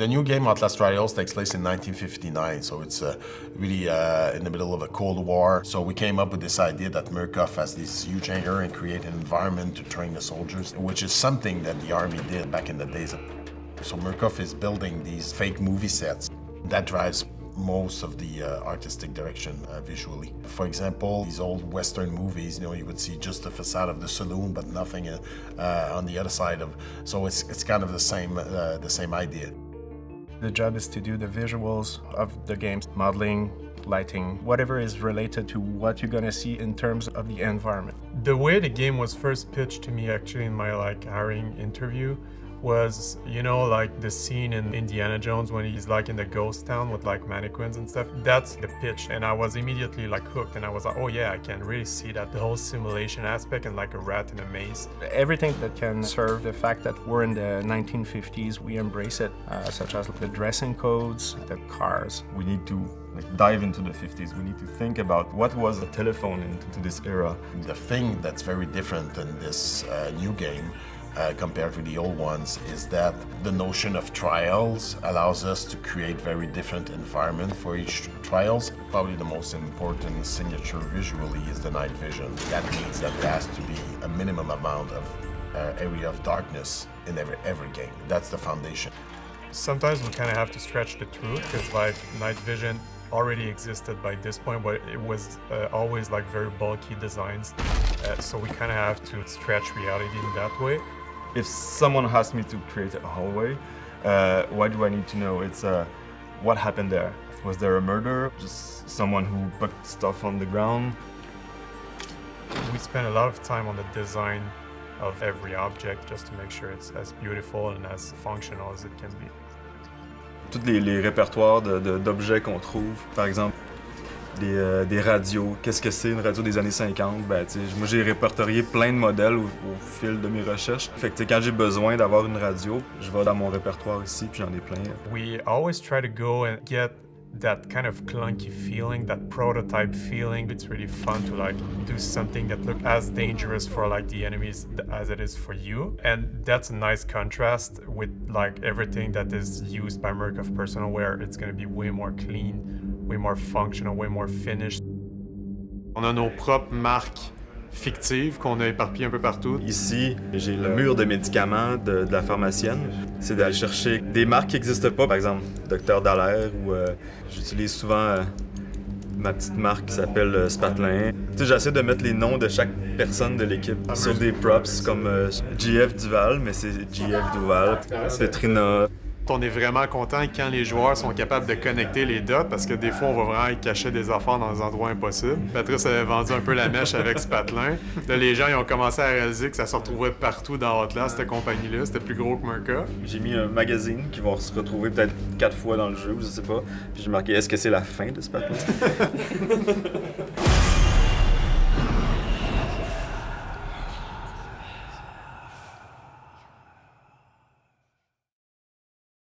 The new game, Outlast Trials, takes place in 1959, so it's really in the middle of a Cold War. So we came up with this idea that Murkoff has this huge hangar and create an environment to train the soldiers, which is something that the army did back in the days. So Murkoff is building these fake movie sets. That drives most of the artistic direction visually. For example, these old Western movies, you would see just the facade of the saloon, but nothing on the other side of. So it's kind of the same idea. The job is to do the visuals of the games, modeling, lighting, whatever is related to what you're gonna see in terms of the environment. The way the game was first pitched to me actually in my hiring interview was, the scene in Indiana Jones when he's in the ghost town with mannequins and stuff. That's the pitch, and I was immediately hooked, and I was like, oh yeah, I can really see that, the whole simulation aspect and a rat in a maze. Everything that can serve the fact that we're in the 1950s, we embrace it, such as the dressing codes, the cars. We need to dive into the 50s. We need to think about what was the telephone into this era. The thing that's very different in this new game compared to the old ones is that the notion of trials allows us to create very different environment for each trials. Probably the most important signature visually is the night vision. That means that there has to be a minimum amount of area of darkness in every game. That's the foundation. Sometimes we kind of have to stretch the truth because night vision already existed by this point, but it was always very bulky designs. So we kind of have to stretch reality in that way. If someone asked me to create a hallway, what do I need to know? It's what happened there. Was there a murder? Just someone who put stuff on the ground? We spent a lot of time on the design of every object just to make sure it's as beautiful and as functional as it can be. Tous les répertoires d'objets qu'on trouve, par exemple, des radios. Qu'est-ce que c'est une radio des années 50? Moi j'ai répertorié plein de modèles au fil de mes recherches. Fait que quand j'ai besoin d'avoir une radio, je vais dans mon répertoire ici, puis j'en ai plein. We always try to go and get that kind of clunky feeling, that prototype feeling. It's really fun to do something that looks as dangerous for the enemies as it is for you. And that's a nice contrast with everything that is used by Murkoff Personal, where it's going to be way more clean, way more functional, way more finished. On a nos propres marques fictives qu'on a éparpillées un peu partout. Ici, j'ai le mur de médicaments de la pharmacienne. C'est d'aller chercher des marques qui n'existent pas, par exemple Dr Dallaire, ou j'utilise souvent ma petite marque qui s'appelle Spatlin. J'essaie de mettre les noms de chaque personne de l'équipe sur des props comme JF Duval, mais c'est JF Duval, Petrina. On est vraiment content quand les joueurs sont capables de connecter les dots parce que des fois, on va vraiment cacher des affaires dans des endroits impossibles. Patrice avait vendu un peu la mèche avec Spatlin. Là, les gens ils ont commencé à réaliser que ça se retrouvait partout dans Outlast, cette compagnie-là. C'était plus gros que Murkoff. J'ai mis un magazine qui va se retrouver peut-être 4 fois dans le jeu, je sais pas. Puis j'ai marqué « Est-ce que c'est la fin de Spatlin? »